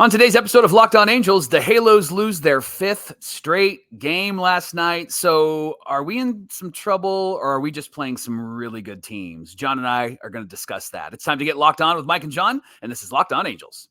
On today's episode of Locked On Angels, the Halos lose their 5th straight game last night. So are we in some trouble, or are we just playing some really good teams? John and I are going to discuss that. It's time to get Locked On with Mike and John, and this is Locked On Angels.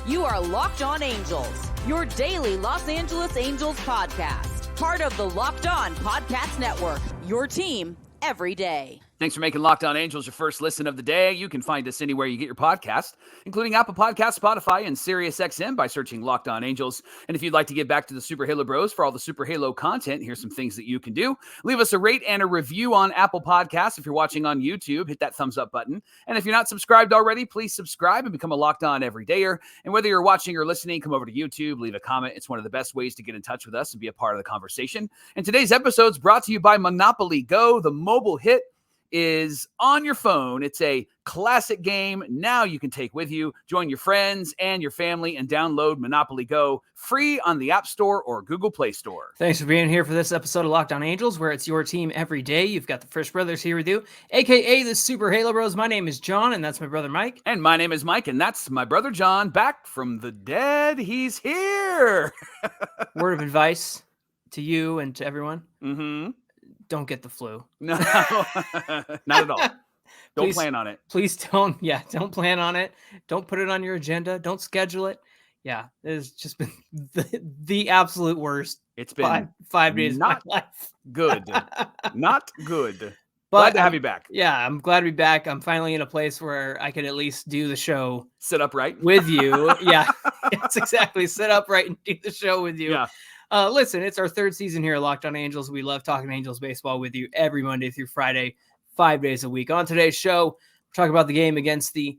You are Locked On Angels, your daily Los Angeles Angels podcast. Part of the Locked On Podcast Network, your team every day. Thanks for making Locked On Angels your first listen of the day. You can find us anywhere you get your podcast, including Apple Podcasts, Spotify, and SiriusXM by searching Locked On Angels. And if you'd like to get back to the Super Halo Bros for all the Super Halo content, here's some things that you can do. Leave us a rate and a review on Apple Podcasts. If you're watching on YouTube, hit that thumbs up button. And if you're not subscribed already, please subscribe and become a Locked On everydayer. And whether you're watching or listening, come over to YouTube, leave a comment. It's one of the best ways to get in touch with us and be a part of the conversation. And today's episode is brought to you by Monopoly Go, the mobile hit is on your phone. It's a classic game now you can take with you. Join your friends and your family and download Monopoly Go free on the App Store or Google Play Store. Thanks for being here for this episode of Locked On Angels, where it's your team every day. You've got the First Brothers here with you, aka the Super Halo Bros. My name is John, and that's my brother Mike. And my name is Mike, and that's my brother John, back from the dead. He's here. Word of advice to you and to everyone. Mm-hmm. Don't get the flu. No, not at all. Don't plan on it. Please don't plan on it. Don't put it on your agenda. Don't schedule it. Yeah, it's just been the absolute worst. It's been five days not of my life. Good. Not good. But glad to have you back. Yeah, I'm glad to be back. I'm finally in a place where I can at least do the show. Sit upright. With you. Yeah, it's exactly. Sit upright and do the show with you. Yeah. Listen, it's our third season here at Locked On Angels. We love talking Angels baseball with you every Monday through Friday, 5 days a week. On today's show, we're talking about the game against the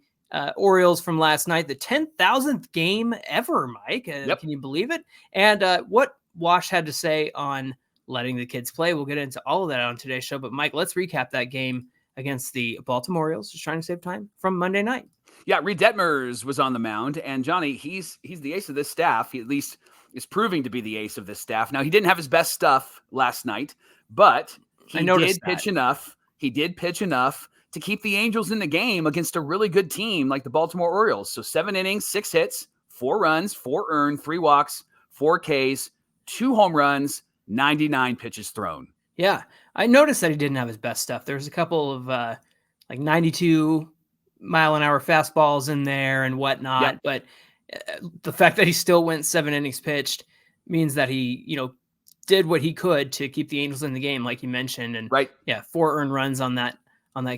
Orioles from last night, the 10,000th game ever, Mike. Yep. Can you believe it? And what Wash had to say on letting the kids play. We'll get into all of that on today's show. But, Mike, let's recap that game against the Baltimore Orioles, just trying to save time, from Monday night. Yeah, Reid Detmers was on the mound. And, Johnny, he's the ace of this staff. He at least is proving to be the ace of this staff. Now, he didn't have his best stuff last night, but he did pitch enough. He did pitch enough to keep the Angels in the game against a really good team like the Baltimore Orioles. So 7 innings, 6 hits, 4 runs, 4 earned, 3 walks, 4 Ks, 2 home runs, 99 pitches thrown. Yeah, I noticed that he didn't have his best stuff. There's a couple of 92-mile-an-hour fastballs in there and whatnot, Yep. But the fact that he still went 7 innings pitched means that he, did what he could to keep the Angels in the game, like you mentioned. And right. Yeah, 4 earned runs on that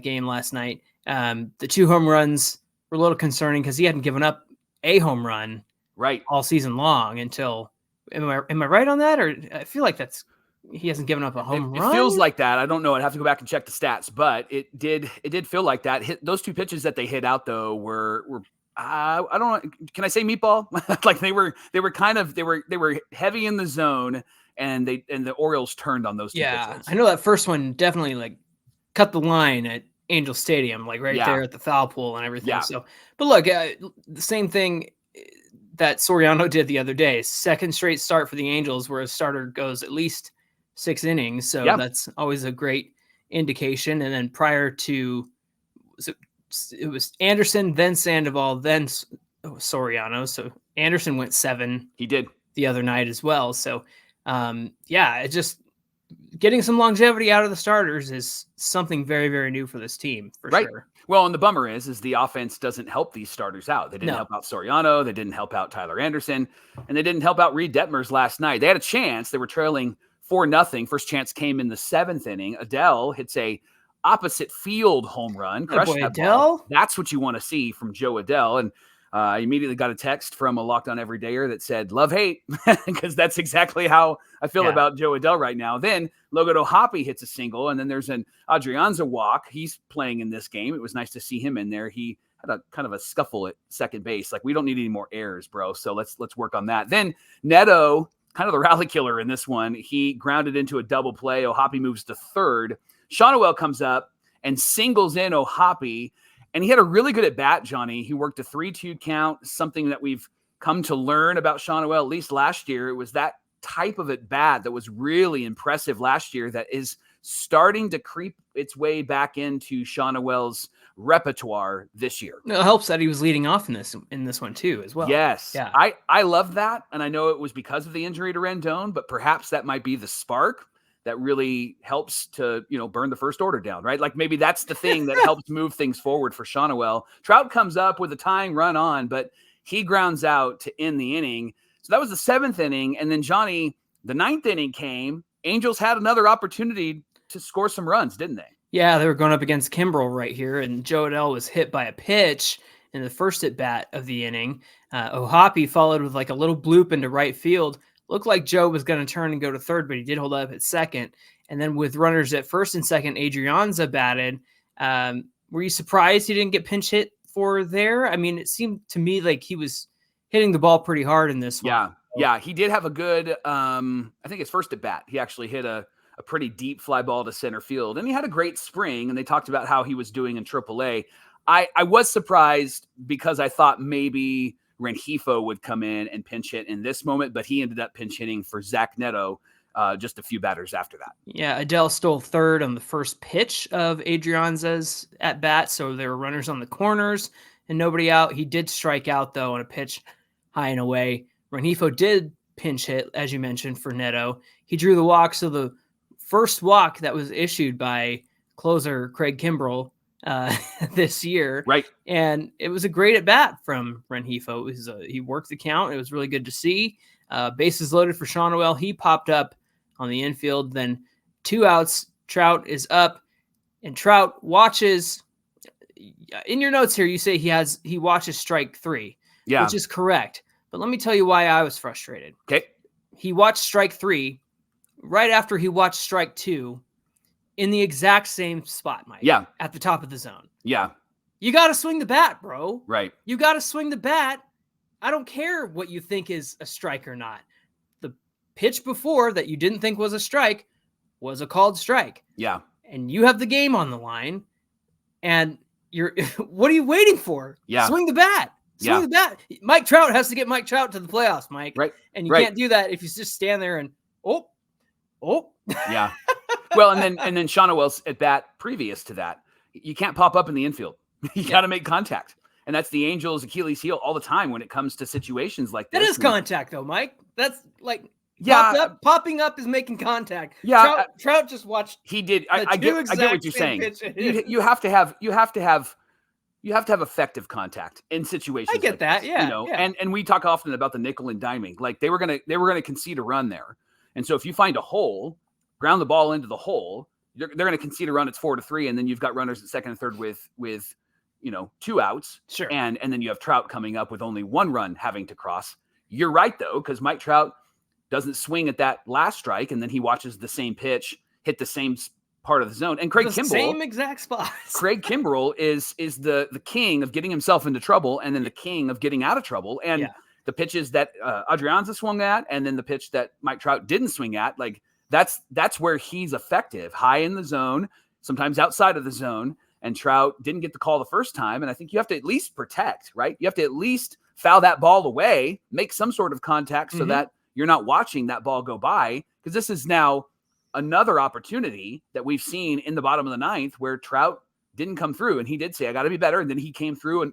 game last night. The 2 home runs were a little concerning because he hadn't given up a home run right all season long until. Am I right on that? Or I feel like he hasn't given up a home run. It feels like that. I don't know. I'd have to go back and check the stats, but it did feel like that. Those 2 pitches that they hit out though were I don't know. Can I say meatball? Like they were heavy in the zone, and the Orioles turned on those 2 pitches. I know that first one definitely cut the line at Angel Stadium, there at the foul pole and everything. Yeah. So, but look, the same thing that Soriano did the other day. Second straight start for the Angels, where a starter goes at least 6 innings. So That's always a great indication. And then prior to it was Anderson, then Sandoval, then Soriano. So Anderson went 7. He did the other night as well. So, it just getting some longevity out of the starters is something very, very new for this team, for sure. Well, and the bummer is the offense doesn't help these starters out. They didn't help out Soriano. They didn't help out Tyler Anderson, and they didn't help out Reid Detmers last night. They had a chance. They were trailing 4-0. First chance came in the 7th inning. Adele hits a opposite field home run. Crushed that ball. That's what you want to see from Joe Adele. And I immediately got a text from a Locked On Everydayer that said, love, hate, because that's exactly how I feel about Joe Adele right now. Then Logan O'Hoppe hits a single, and then there's an Adrianza walk. He's playing in this game. It was nice to see him in there. He had a kind of a scuffle at second base. We don't need any more errors, bro. So let's work on that. Then Neto, kind of the rally killer in this one. He grounded into a double play. O'Hoppe moves to third. Shawnoel comes up and singles in O'Hoppe, and he had a really good at bat, Johnny. He worked a 3-2 count, something that we've come to learn about Shawnoel, at least last year. It was that type of at bat that was really impressive last year that is starting to creep its way back into Shonowell's repertoire this year. It helps that he was leading off in this one too, as well. Yes. Yeah. I love that. And I know it was because of the injury to Rendon, but perhaps that might be the spark that really helps to, burn the first order down, right? Like maybe that's the thing that helps move things forward for Shonowell. Trout comes up with a tying run on, but he grounds out to end the inning. So that was the 7th inning. And then Johnny, the 9th inning came. Angels had another opportunity to score some runs, didn't they? Yeah, they were going up against Kimbrel right here, and Joe Adell was hit by a pitch in the first at-bat of the inning. Ohapi followed with like a little bloop into right field. Looked like Joe was going to turn and go to third, but he did hold up at second. And then with runners at first and second, Adrianza batted. Were you surprised he didn't get pinch hit for there? I mean, it seemed to me like he was hitting the ball pretty hard in this one. Yeah, he did have a good, I think his first at bat, he actually hit a pretty deep fly ball to center field. And he had a great spring, and they talked about how he was doing in AAA. I was surprised because I thought maybe Rengifo would come in and pinch hit in this moment, but he ended up pinch hitting for Zach Neto just a few batters after that. Yeah, Adell stole third on the first pitch of Adrianza's at bat, so there were runners on the corners and nobody out. He did strike out, though, on a pitch high and away. Rengifo did pinch hit, as you mentioned, for Neto. He drew the walk, so the first walk that was issued by closer Craig Kimbrel this year. Right. And it was a great at bat from Rengifo. He worked the count. It was really good to see. Bases loaded for Shonowell. He popped up on the infield. Then 2 outs. Trout is up, and Trout watches. In your notes here, you say he watches strike 3, which is correct. But let me tell you why I was frustrated. Okay. He watched strike 3 right after he watched strike 2 in the exact same spot, Mike. Yeah. At the top of the zone. Yeah. You got to swing the bat, bro. Right. You got to swing the bat. I don't care what you think is a strike or not. The pitch before that you didn't think was a strike was a called strike. Yeah. And you have the game on the line, and what are you waiting for? Yeah. Swing the bat. Swing the bat. Mike Trout has to get Mike Trout to the playoffs, Mike. Right. And you can't do that if you just stand there and Yeah. Well, and then Shonowell's at bat previous to that. You can't pop up in the infield. You got to make contact. And that's the Angels' Achilles heel all the time when it comes to situations like this. That is contact, though, Mike. That's like popping up is making contact. Yeah, Trout just watched. He did. I get what you're saying. You have to have effective contact in situations. I get like that. This, yeah, And we talk often about the nickel and diming. Like they were gonna concede a run there, and so if you find a hole, ground the ball into the hole, they're gonna concede a run. It's 4-3, and then you've got runners at second and third with 2 outs. Sure. And then you have Trout coming up with only 1 run having to cross. You're right though, because Mike Trout doesn't swing at that last strike, and then he watches the same pitch hit the same part of the zone. And Craig Kimbrel, same exact spot. Craig Kimbrel is the king of getting himself into trouble, and then the king of getting out of trouble. And the pitches that Adrianza swung at, and then the pitch that Mike Trout didn't swing at, like that's where he's effective, high in the zone, sometimes outside of the zone. And Trout didn't get the call the first time. And I think you have to at least protect, right? You have to at least foul that ball away, make some sort of contact so that you're not watching that ball go by. Because this is now another opportunity that we've seen in the bottom of the 9th where Trout didn't come through. And he did say, I got to be better. And then he came through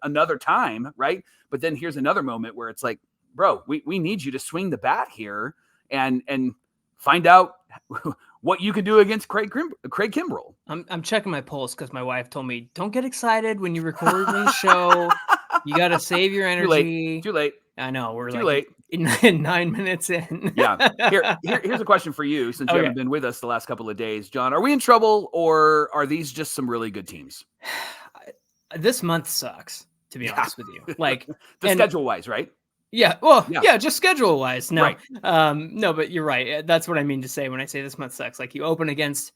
another time, right? But then here's another moment where it's like, bro, we need you to swing the bat here and find out what you can do against Craig Kimbrel. I'm checking my pulse because my wife told me, don't get excited when you record the show. You got to save your energy. Too late. I know. We're too late. 9 minutes in. Yeah. Here's a question for you since you haven't been with us the last couple of days. John, are we in trouble or are these just some really good teams? This month sucks, to be honest with you. Like schedule-wise, right? Yeah. Well, just schedule wise. No, right. No, but you're right. That's what I mean to say when I say this month sucks. Like you open against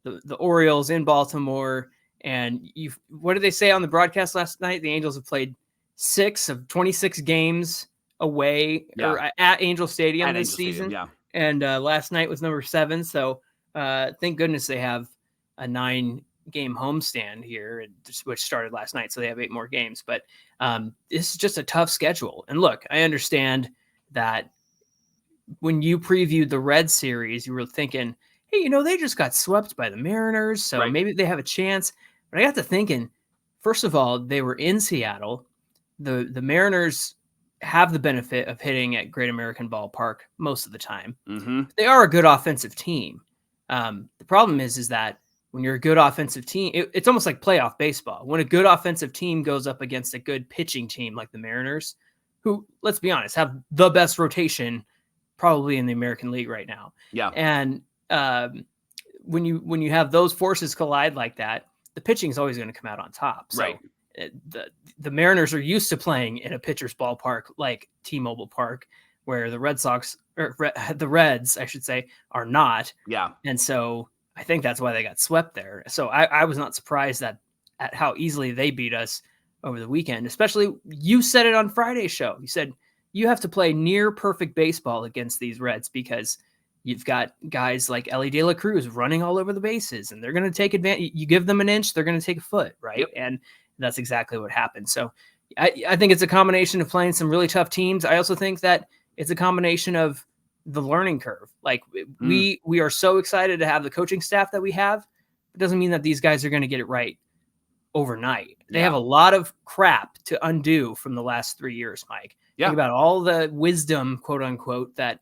the Orioles in Baltimore, and what did they say on the broadcast last night? The Angels have played 6 of 26 games away or at Angel Stadium this season. And last night was number 7. So thank goodness they have a 9-game homestand here, which started last night. So they have 8 more games, but this is just a tough schedule. And look, I understand that when you previewed the Red series, you were thinking, hey, they just got swept by the Mariners, so maybe they have a chance. But I got to thinking, first of all, they were in Seattle. The Mariners have the benefit of hitting at Great American Ballpark most of the time. Mm-hmm. They are a good offensive team. The problem is that when you're a good offensive team, it's almost like playoff baseball. When a good offensive team goes up against a good pitching team like the Mariners, who, let's be honest, have the best rotation probably in the American League right now. Yeah. And when you have those forces collide like that, the pitching is always going to come out on top. So the Mariners are used to playing in a pitcher's ballpark like T-Mobile Park, where the the Reds, I should say, are not. Yeah. And so I think that's why they got swept there. So I was not surprised at how easily they beat us over the weekend. Especially, you said it on Friday's show. You said you have to play near perfect baseball against these Reds because you've got guys like Ellie De La Cruz running all over the bases, and they're going to take advantage. You give them an inch, they're going to take a foot, right? Yep. And that's exactly what happened. So I think it's a combination of playing some really tough teams. I also think that it's a combination of the learning curve. Like we are so excited to have the coaching staff that we have. It doesn't mean that these guys are going to get it right overnight. They have a lot of crap to undo from the last 3 years, Mike. Think about all the wisdom, quote unquote, that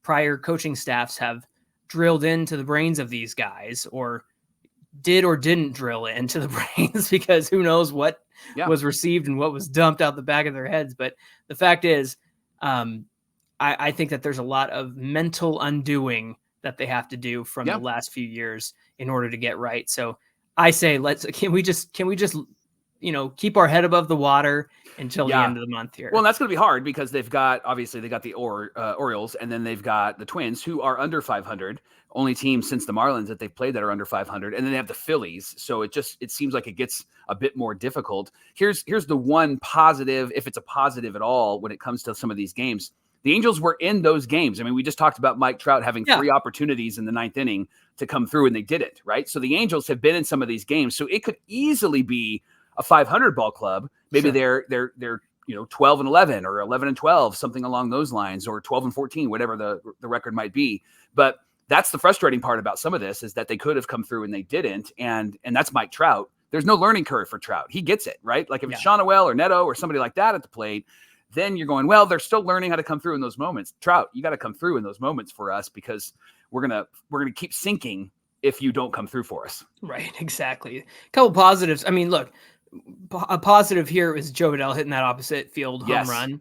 prior coaching staffs have drilled into the brains of these guys, or did or didn't drill into the brains, because who knows what was received and what was dumped out the back of their heads. But the fact is, I think that there's a lot of mental undoing that they have to do from the last few years in order to get right. So I say, can we just keep our head above the water until the end of the month here? Well, that's going to be hard because they've got the Orioles, and then they've got the Twins, who are under 500, only team since the Marlins that they've played that are under 500, and then they have the Phillies. So it seems like it gets a bit more difficult. Here's the one positive, if it's a positive at all, when it comes to some of these games. The Angels were in those games. I mean, we just talked about Mike Trout having 3 opportunities in the 9th inning to come through, and they didn't, right? So the Angels have been in some of these games. So it could easily be a 500 ball club. Maybe they're 12-11 or 11-12, something along those lines, or 12-14, whatever the record might be. But that's the frustrating part about some of this, is that they could have come through and they didn't. And that's Mike Trout. There's no learning curve for Trout. He gets it, right? Like if it's Sean Noel or Neto or somebody like that at the plate, then you're going, well, they're still learning how to come through in those moments. Trout, you got to come through in those moments for us, because we're gonna keep sinking if you don't come through for us. Right, exactly. A couple positives. I mean, look, a positive here is Joe Adell hitting that opposite field home run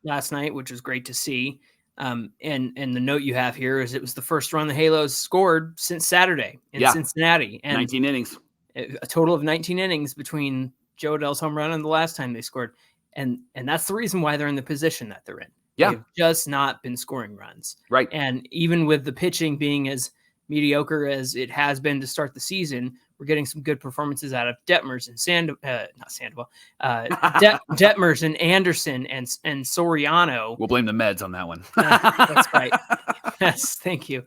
last night, which was great to see. And the note you have here is it was the first run the Halos scored since Saturday in Cincinnati. And 19 innings. A total of 19 innings between Joe Adell's home run and the last time they scored. And that's the reason why they're in the position that they're in. Yeah. They've just not been scoring runs. Right. And even with the pitching being as mediocre as it has been to start the season, we're getting some good performances out of Detmers and Detmers and Anderson and Soriano. We'll blame the meds on that one. That's right. Yes, thank you.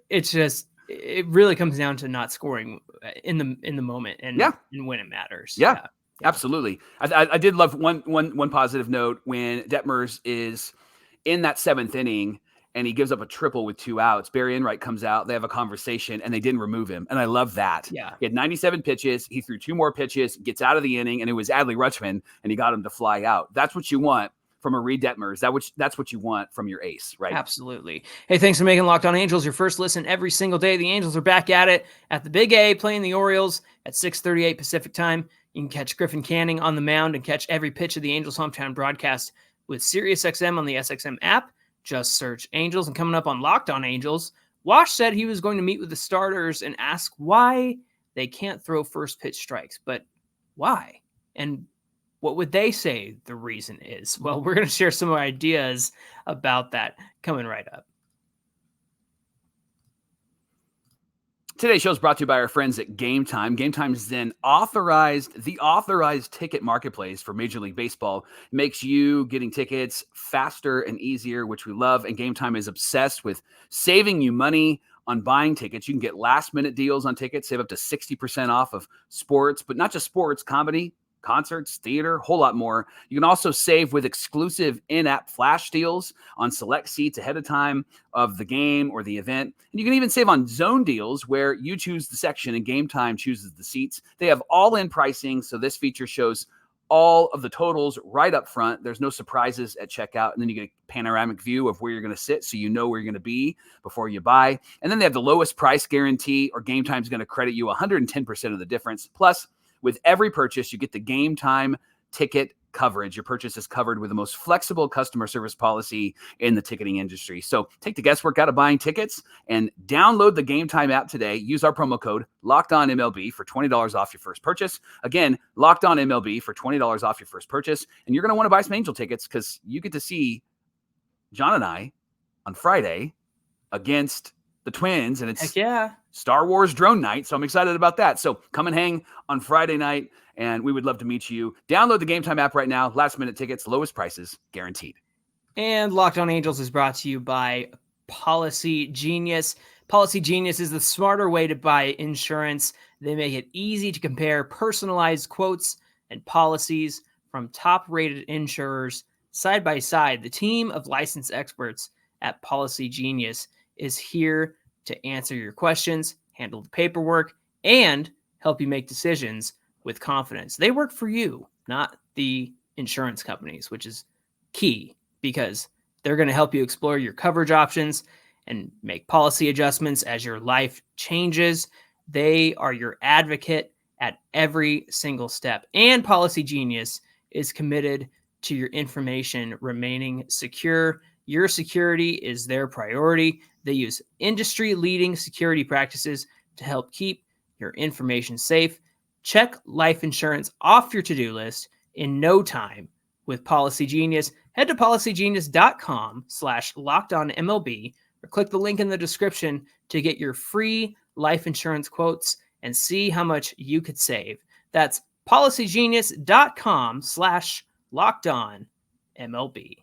It really comes down to not scoring in the moment and when it matters. Yeah. Absolutely. I did love one positive note when Detmers is in that 7th inning and he gives up a triple with 2 outs. Barry Enright comes out. They have a conversation and they didn't remove him. And I love that. Yeah. He had 97 pitches. He threw 2 more pitches, gets out of the inning, and it was Adley Rutschman, and he got him to fly out. That's what you want from a Reid Detmers. That's what you want from your ace, right? Absolutely. Hey, thanks for making Locked On Angels your first listen every single day. The Angels are back at it at the Big A, playing the Orioles at 6:38 Pacific time. You can catch Griffin Canning on the mound and catch every pitch of the Angels hometown broadcast with SiriusXM on the SXM app. Just search Angels. And coming up on Locked On Angels, Wash said he was going to meet with the starters and ask why they can't throw first pitch strikes. But why? And what would they say the reason is? Well, we're going to share some ideas about that coming right up. Today's show is brought to you by our friends at Game Time. Game Time is the authorized ticket marketplace for Major League Baseball. It makes you getting tickets faster and easier, which we love. And Game Time is obsessed with saving you money on buying tickets. You can get last-minute deals on tickets, save up to 60% off of sports, but not just sports, comedy, concerts, theater, a whole lot more. You can also save with exclusive in-app flash deals on select seats ahead of time of the game or the event. And you can even save on zone deals where you choose the section and Game Time chooses the seats. They have all-in pricing, so this feature shows all of the totals right up front. There's no surprises at checkout. And then you get a panoramic view of where you're going to sit so you know where you're going to be before you buy. And then they have the lowest price guarantee, or Game Time is going to credit you 110% of the difference. Plus, with every purchase, you get the Game Time ticket coverage. Your purchase is covered with the most flexible customer service policy in the ticketing industry. So take the guesswork out of buying tickets and download the Game Time app today. Use our promo code LOCKEDONMLB for $20 off your first purchase. Again, LOCKEDONMLB for $20 off your first purchase. And you're going to want to buy some Angel tickets because you get to see John and I on Friday against the Twins, and it's Star Wars drone night. So I'm excited about that. So come and hang on Friday night, and we would love to meet you. Download the Game Time app right now. Last minute tickets, lowest prices guaranteed. And Locked On Angels is brought to you by Policy Genius. Policy Genius is the smarter way to buy insurance. They make it easy to compare personalized quotes and policies from top-rated insurers side by side. The team of licensed experts at Policy Genius is here to answer your questions, handle the paperwork, and help you make decisions with confidence. They work for you, not the insurance companies, which is key because they're going to help you explore your coverage options and make policy adjustments as your life changes. They are your advocate at every single step. And Policy Genius is committed to your information remaining secure. Your security is their priority. They use industry-leading security practices to help keep your information safe. Check life insurance off your to-do list in no time with Policy Genius. Head to policygenius.com/lockedonmlb or click the link in the description to get your free life insurance quotes and see how much you could save. That's policygenius.com/lockedonmlb.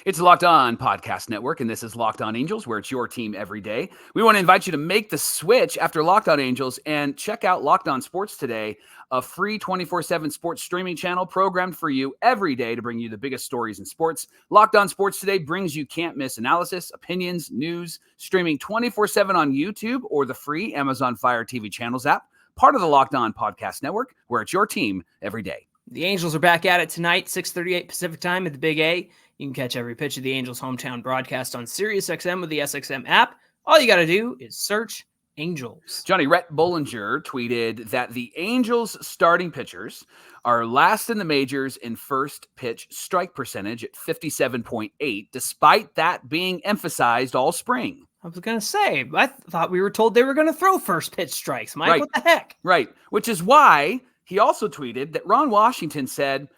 It's the Locked On Podcast Network, and this is Locked On Angels, where it's your team every day. We want to invite you to make the switch after Locked On Angels and check out Locked On Sports Today, a free 24/7 sports streaming channel programmed for you every day to bring you the biggest stories in sports. Locked On Sports Today brings you can't-miss analysis, opinions, news, streaming 24/7 on YouTube or the free Amazon Fire TV channels app, part of the Locked On Podcast Network, where it's your team every day. The Angels are back at it tonight, 6:38 Pacific time at the Big A. You can catch every pitch of the Angels' hometown broadcast on SiriusXM with the SXM app. All you got to do is search Angels. Johnny, Rhett Bollinger tweeted that the Angels' starting pitchers are last in the majors in first pitch strike percentage at 57.8, despite that being emphasized all spring. I was going to say, I thought we were told they were going to throw first pitch strikes. Mike, right. What the heck? Right, which is why he also tweeted that Ron Washington said,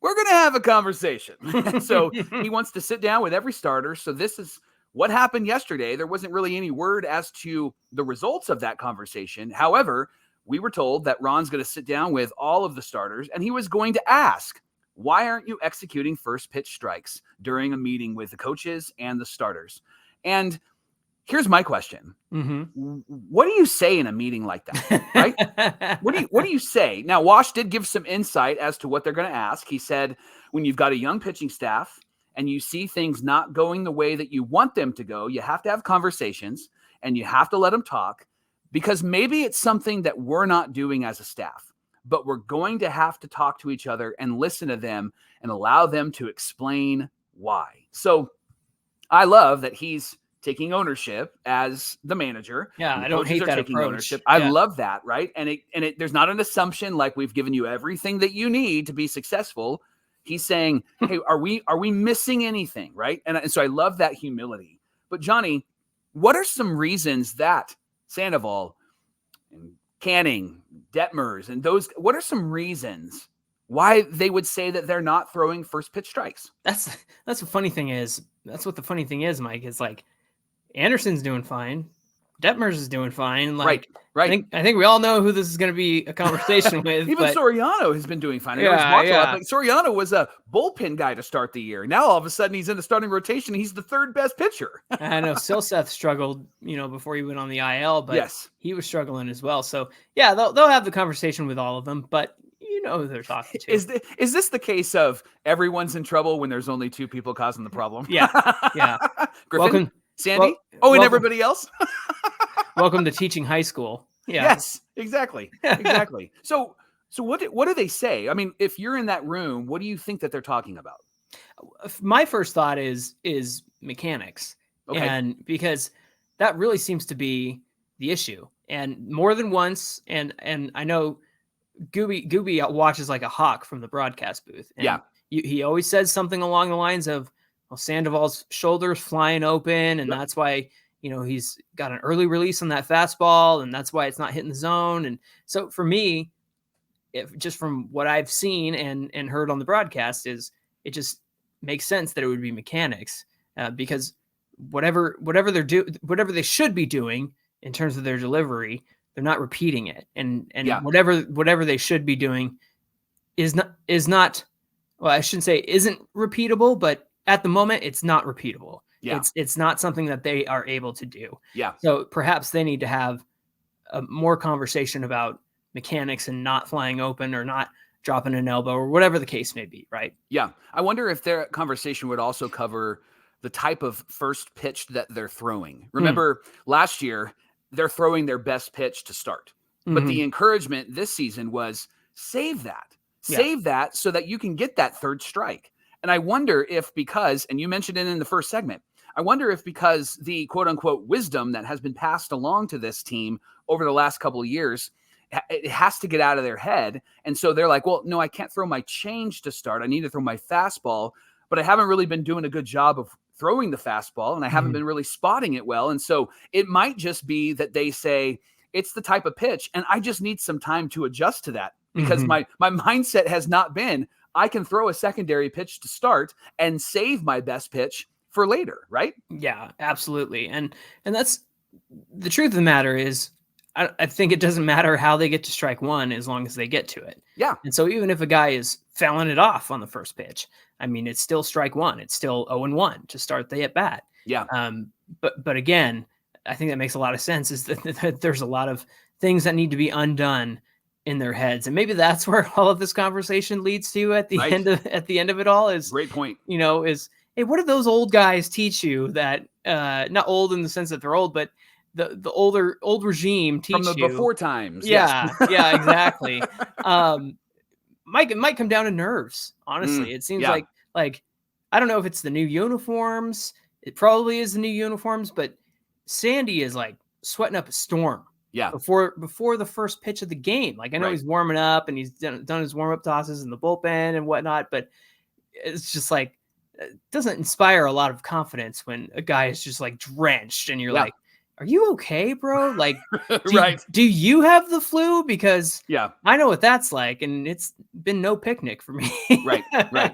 we're going to have a conversation. So he wants to sit down with every starter. So this is what happened yesterday. There wasn't really any word as to the results of that conversation. However, we were told that Ron's going to sit down with all of the starters, and he was going to ask, why aren't you executing first pitch strikes during a meeting with the coaches and the starters? And here's my question. Mm-hmm. What do you say in a meeting like that? Right? What do you say? Now, Wash did give some insight as to what they're going to ask. He said, when you've got a young pitching staff and you see things not going the way that you want them to go, you have to have conversations and you have to let them talk, because maybe it's something that we're not doing as a staff, but we're going to have to talk to each other and listen to them and allow them to explain why. So I love that he's taking ownership as the manager. Yeah, I don't hate that approach. Ownership. I love that, right? And there's not an assumption like we've given you everything that you need to be successful. He's saying, hey, are we missing anything, right? And so I love that humility. But Johnny, what are some reasons that Sandoval and Canning, Detmers, and those, what are some reasons why they would say that they're not throwing first pitch strikes? That's the funny thing is. That's what the funny thing is, Mike, is like, Anderson's doing fine. Detmers is doing fine. Right. I think we all know who this is going to be a conversation with. Even Soriano has been doing fine. I know he's walked a lot, but Soriano was a bullpen guy to start the year. Now all of a sudden he's in the starting rotation. He's the third best pitcher. I know Silseth struggled, before he went on the IL, but he was struggling as well. So yeah, they'll have the conversation with all of them, but you know who they're talking to. Is this the case of everyone's in trouble when there's only two people causing the problem? Yeah. Griffin, welcome, Sandy, and everybody else. Welcome to teaching high school. Yeah. Yes, exactly. So what do they say? I mean, if you're in that room, what do you think that they're talking about? My first thought is mechanics. Okay. And because that really seems to be the issue. And more than once, and I know Gooby watches like a hawk from the broadcast booth. And he always says something along the lines of, well, Sandoval's shoulder's flying open, and that's why he's got an early release on that fastball, and that's why it's not hitting the zone. And so for me, just from what I've seen and heard on the broadcast, is it just makes sense that it would be mechanics, because whatever they should be doing in terms of their delivery, they're not repeating it. And whatever they should be doing is not, well, I shouldn't say isn't repeatable, but at the moment it's not repeatable. Yeah. It's not something that they are able to do. Yeah. So perhaps they need to have a more conversation about mechanics and not flying open or not dropping an elbow or whatever the case may be. Right. Yeah. I wonder if their conversation would also cover the type of first pitch that they're throwing. Remember last year, they're throwing their best pitch to start, but the encouragement this season was save that so that you can get that third strike. And I wonder if and you mentioned it in the first segment, I wonder if because the quote unquote wisdom that has been passed along to this team over the last couple of years, it has to get out of their head. And so they're like, well, no, I can't throw my change to start. I need to throw my fastball, but I haven't really been doing a good job of throwing the fastball, and I haven't been really spotting it well. And so it might just be that they say it's the type of pitch, and I just need some time to adjust to that, because my mindset has not been, I can throw a secondary pitch to start and save my best pitch for later, right? Yeah, absolutely. And that's the truth of the matter is, I think it doesn't matter how they get to strike one as long as they get to it. Yeah. And so even if a guy is fouling it off on the first pitch, I mean, it's still strike one. It's still 0-1 to start the at bat. Yeah. But again, I think that makes a lot of sense, is that there's a lot of things that need to be undone in their heads. And maybe that's where all of this conversation leads to at the end of it all. Is great point. Is, hey, what did those old guys teach you that, not old in the sense that they're old, but the old regime teach from the you before times. Yeah. Yeah, exactly. It might come down to nerves. Honestly, it seems like, I don't know if it's the new uniforms. It probably is the new uniforms, but Sandy is like sweating up a storm. Yeah. Before the first pitch of the game. Like, I know he's warming up and he's done his warm up tosses in the bullpen and whatnot, but it's just like, it doesn't inspire a lot of confidence when a guy is just like drenched and you're like, are you okay, bro? Like, do you have the flu? Because I know what that's like, and it's been no picnic for me. Right.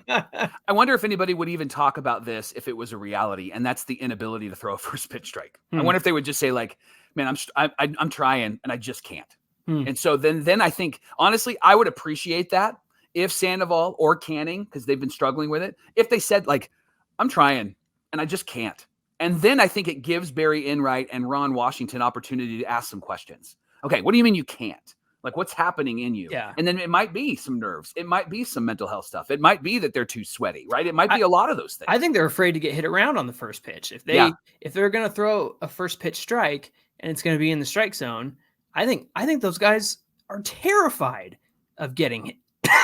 I wonder if anybody would even talk about this if it was a reality, and that's the inability to throw a first pitch strike. I wonder if they would just say like, man, I'm trying and I just can't. And so then I think, honestly, I would appreciate that if Sandoval or Canning, because they've been struggling with it, if they said like, I'm trying and I just can't. And then I think it gives Barry Enright and Ron Washington opportunity to ask some questions. Okay, what do you mean you can't? Like, what's happening in you? Yeah. And then it might be some nerves. It might be some mental health stuff. It might be that they're too sweaty, right? It might be a lot of those things. I think they're afraid to get hit around on the first pitch. If they're going to throw a first pitch strike and it's going to be in the strike zone, I think those guys are terrified of getting hit.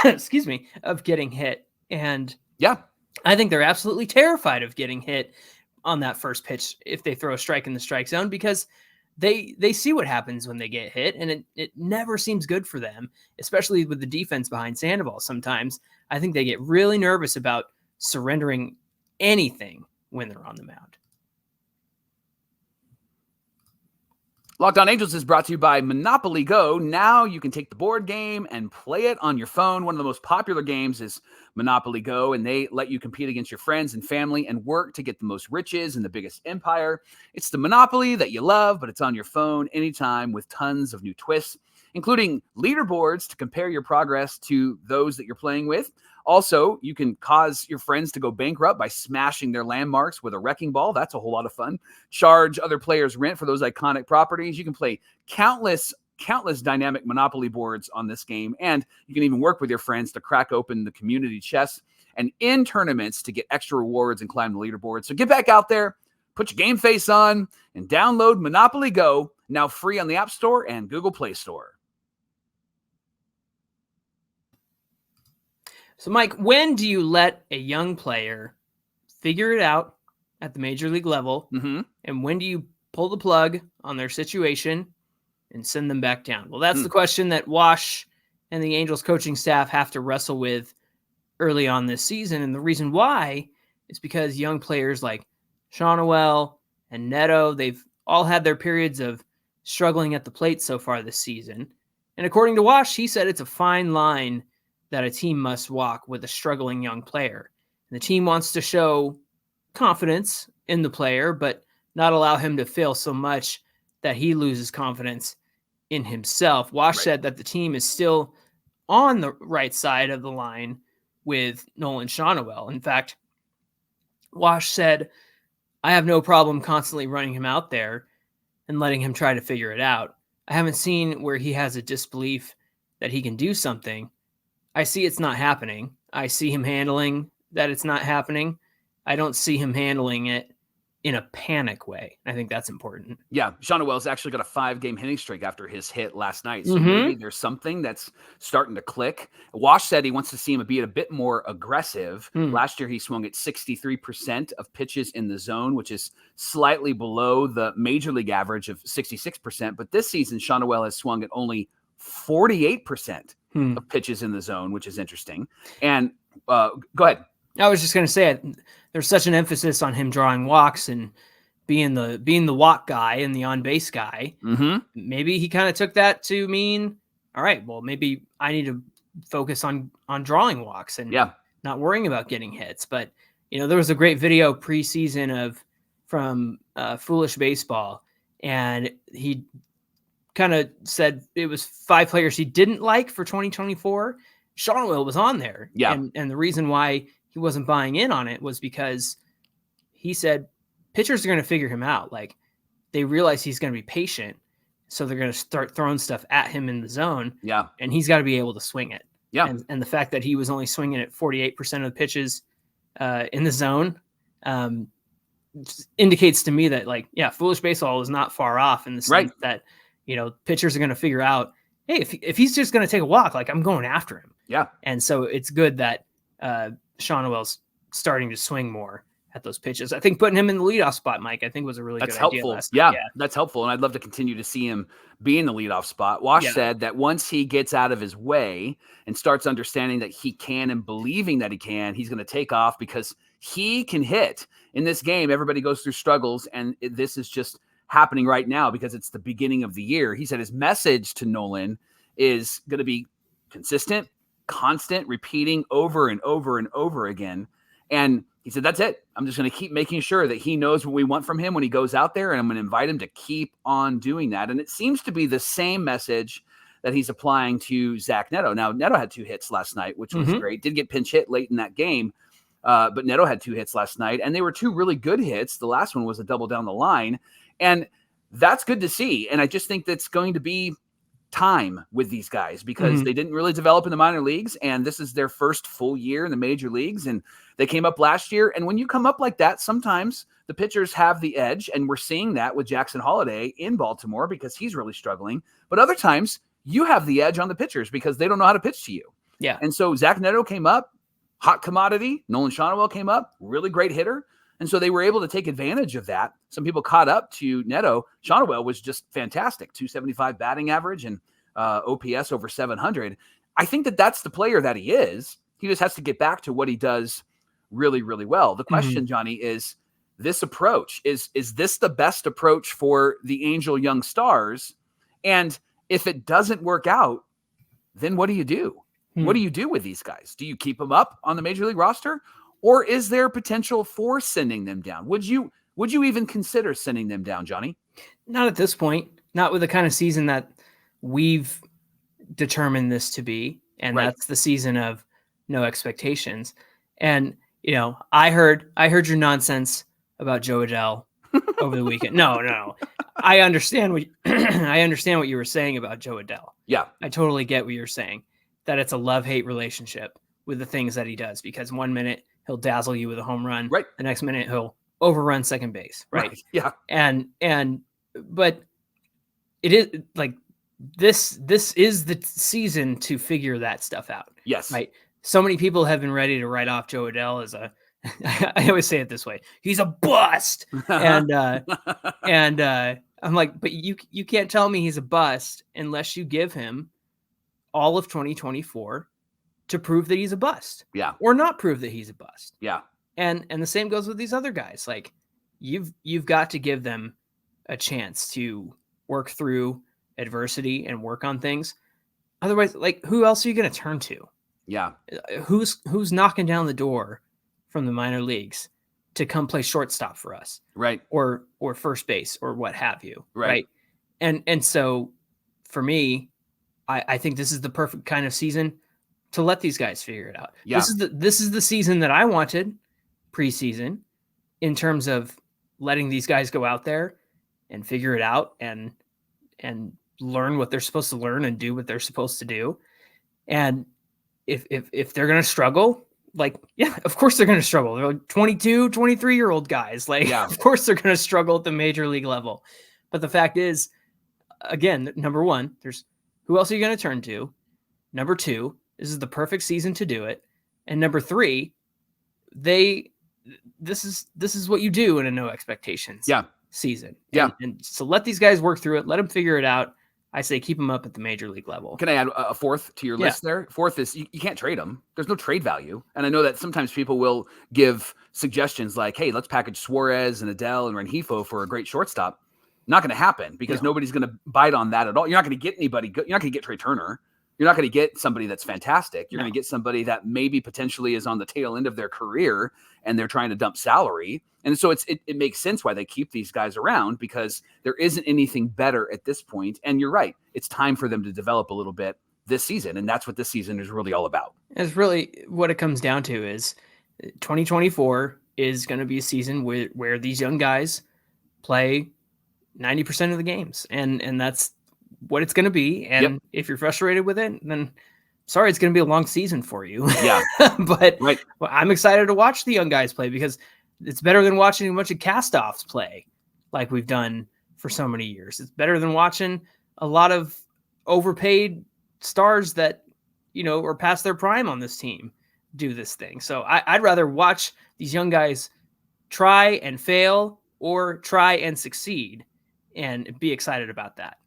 Excuse me, of getting hit. And I think they're absolutely terrified of getting hit on that first pitch if they throw a strike in the strike zone, because they see what happens when they get hit, and it never seems good for them, especially with the defense behind Sandoval. Sometimes I think they get really nervous about surrendering anything when they're on the mound. Locked On Angels is brought to you by Monopoly Go. Now you can take the board game and play it on your phone. One of the most popular games is Monopoly Go, and they let you compete against your friends and family and work to get the most riches and the biggest empire. It's the Monopoly that you love, but it's on your phone anytime with tons of new twists, including leaderboards to compare your progress to those that you're playing with. Also, you can cause your friends to go bankrupt by smashing their landmarks with a wrecking ball. That's a whole lot of fun. Charge other players rent for those iconic properties. You can play countless dynamic Monopoly boards on this game, and you can even work with your friends to crack open the community chests and in tournaments to get extra rewards and climb the leaderboard. So get back out there, put your game face on, and download Monopoly Go, now free on the App Store and Google Play Store. So, Mike, when do you let a young player figure it out at the major league level? Mm-hmm. And when do you pull the plug on their situation and send them back down? Well, that's the question that Wash and the Angels coaching staff have to wrestle with early on this season. And the reason why is because young players like Shawnuel and Neto, they've all had their periods of struggling at the plate so far this season. And according to Wash, he said it's a fine line that a team must walk with a struggling young player. And the team wants to show confidence in the player, but not allow him to fail so much that he loses confidence in himself. Wash said that the team is still on the right side of the line with Nolan Shawnuel. In fact, Wash said, I have no problem constantly running him out there and letting him try to figure it out. I haven't seen where he has a disbelief that he can do something. I see it's not happening. I see him handling that it's not happening. I don't see him handling it in a panic way. I think that's important. Yeah, Shawnuel's actually got a 5-game hitting streak after his hit last night. So maybe there's something that's starting to click. Wash said he wants to see him be a bit more aggressive. Last year, he swung at 63% of pitches in the zone, which is slightly below the major league average of 66%. But this season, Shawnuel has swung at only 48% of pitches in the zone, which is interesting. And go ahead. I was just going to say, there's such an emphasis on him drawing walks and being the walk guy and the on base guy. Maybe he kind of took that to mean, all right, well, maybe I need to focus on drawing walks and not worrying about getting hits. But there was a great video preseason from Foolish Baseball, and he kind of said it was 5 players he didn't like for 2024. Shawnuel was on there. And the reason why he wasn't buying in on it was because he said pitchers are going to figure him out. Like, they realize he's going to be patient, so they're going to start throwing stuff at him in the zone. And he's got to be able to swing it. And the fact that he was only swinging at 48% of the pitches in the zone indicates to me that, Foolish Baseball is not far off in the sense that, pitchers are going to figure out, hey, if he's just going to take a walk, I'm going after him. And so it's good that Shawnuel's starting to swing more at those pitches. I think putting him in the leadoff spot, Mike, I think was a really good idea last night. That's helpful. And I'd love to continue to see him be in the leadoff spot. Wash said that once he gets out of his way and starts understanding that he can and believing that he can, he's going to take off because he can hit. In this game, everybody goes through struggles, and this is just happening right now because it's the beginning of the year. He said his message to Nolan is going to be consistent, constant, repeating over and over and over again. And he said, that's it. I'm just going to keep making sure that he knows what we want from him when he goes out there, and I'm going to invite him to keep on doing that. And it seems to be the same message that he's applying to Zach Neto. Now, Neto had 2 hits last night, which was great. Did get pinch hit late in that game, but Neto had 2 hits last night, and they were 2 really good hits. The last one was a double down the line, and that's good to see. And I just think that's going to be time with these guys because they didn't really develop in the minor leagues, and this is their first full year in the major leagues, and they came up last year. And when you come up like that, sometimes the pitchers have the edge, and we're seeing that with Jackson Holliday in Baltimore because he's really struggling. But other times you have the edge on the pitchers because they don't know how to pitch to you. And so Zach Neto came up, hot commodity. Nolan Shawnuel came up, really great hitter. And so they were able to take advantage of that. Some people caught up to Neto. Shawnuel was just fantastic, 275 batting average and OPS over 700. I think that that's the player that he is. He just has to get back to what he does really, really well. The question, Johnny, is this approach? Is this the best approach for the Angel young stars? And if it doesn't work out, then what do you do? What do you do with these guys? Do you keep them up on the major league roster, or is there potential for sending them down? Would you even consider sending them down, Johnny? Not at this point. Not with the kind of season that we've determined this to be, and that's the season of no expectations. And I heard your nonsense about Joe Adell over the weekend. No. I understand what you were saying about Joe Adell. Yeah, I totally get what you're saying. That it's a love-hate relationship with the things that he does, because 1 minute he'll dazzle you with a home run, right? The next minute he'll overrun second base, right? Yeah. But it is like this is the season to figure that stuff out. Yes. Right. So many people have been ready to write off Joe Adell as I always say it this way, he's a bust. and I'm like, but you can't tell me he's a bust unless you give him all of 2024 to prove that he's a bust. Yeah. Or not prove that he's a bust. Yeah. And the same goes with these other guys. Like you've got to give them a chance to work through adversity and work on things. Otherwise, like, who else are you going to turn to? Yeah. Who's knocking down the door from the minor leagues to come play shortstop for us? Right. Or first base or what have you. Right. And so for me, I think this is the perfect kind of season to let these guys figure it out. Yeah. This is the season that I wanted preseason, in terms of letting these guys go out there and figure it out and learn what they're supposed to learn and do what they're supposed to do. And if they're going to struggle, like, yeah, of course they're going to struggle. They're like 22, 23-year-old guys. Like, yeah. Of course they're going to struggle at the major league level. But the fact is, again, number one, there's who else are you going to turn to? Number two, this is the perfect season to do it. And number three, this is what you do in a no expectations season. Yeah. And so let these guys work through it. Let them figure it out. I say keep them up at the major league level. Can I add a fourth to your list there? Fourth is you can't trade them. There's no trade value. And I know that sometimes people will give suggestions like, hey, let's package Suarez and Adell and Rengifo for a great shortstop. Not going to happen because nobody's going to bite on that at all. You're not going to get anybody good. You're not going to get Trey Turner. You're not going to get somebody that's fantastic. You're going to get somebody that maybe potentially is on the tail end of their career and they're trying to dump salary. And so it makes sense why they keep these guys around, because there isn't anything better at this point. And you're right. It's time for them to develop a little bit this season. And that's what this season is really all about. It's really what it comes down to is 2024 is going to be a season where these young guys play 90% of the games. And that's what it's going to be. And if you're frustrated with it, then sorry, it's going to be a long season for you. Yeah. But I'm excited to watch the young guys play, because it's better than watching a bunch of cast-offs play like we've done for so many years. It's better than watching a lot of overpaid stars that, are past their prime on this team do this thing. So I'd rather watch these young guys try and fail or try and succeed and be excited about that.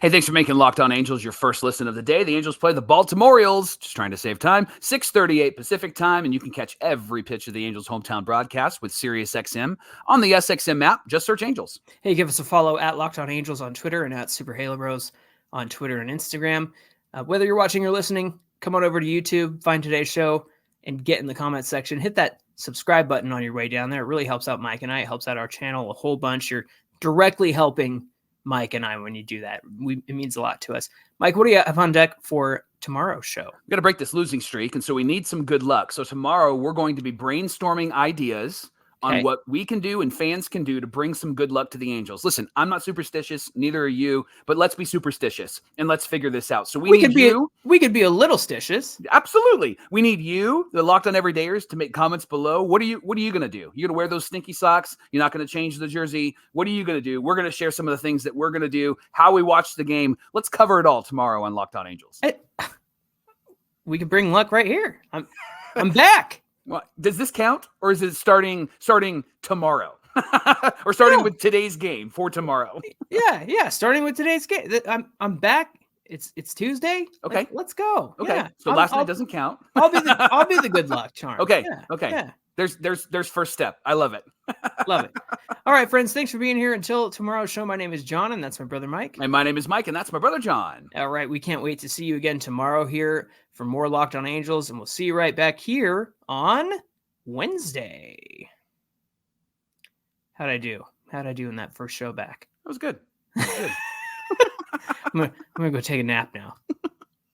Hey, thanks for making Locked On Angels your first listen of the day. The Angels play the Baltimore Orioles, just trying to save time, 6:38 Pacific time, and you can catch every pitch of the Angels' hometown broadcast with SiriusXM on the SXM app. Just search Angels. Hey, give us a follow at Locked On Angels on Twitter and at Super Halo Bros on Twitter and Instagram. Whether you're watching or listening, come on over to YouTube, find today's show, and get in the comments section. Hit that subscribe button on your way down there. It really helps out Mike and I. It helps out our channel a whole bunch. You're directly helping Mike and I when you do that. It means a lot to us. Mike, what do you have on deck for tomorrow's show? We've got to break this losing streak, and so we need some good luck. So tomorrow we're going to be brainstorming ideas on what we can do and fans can do to bring some good luck to the Angels. Listen, I'm not superstitious, neither are you, but let's be superstitious and let's figure this out. So we could be a little stitious. Absolutely. We need you, the Locked On Everydayers, to make comments below. What are you going to do? You're going to wear those stinky socks? You're not going to change the jersey? What are you going to do? We're going to share some of the things that we're going to do, how we watch the game. Let's cover it all tomorrow on Locked On Angels. We can bring luck right here. I'm back. Well, does this count, or is it starting tomorrow, or starting with today's game for tomorrow? Yeah, starting with today's game. I'm back. It's Tuesday. Okay, let's go. Okay, yeah. so last night doesn't count. I'll be the good luck charm. Okay. Yeah. There's first step. I love it. Love it. All right, friends. Thanks for being here. Until tomorrow's show, my name is John, and that's my brother Mike. And my name is Mike, and that's my brother John. All right. We can't wait to see you again tomorrow here for more Locked On Angels, and we'll see you right back here on Wednesday. How'd I do in that first show back? That was good. That was good. I'm gonna go take a nap now.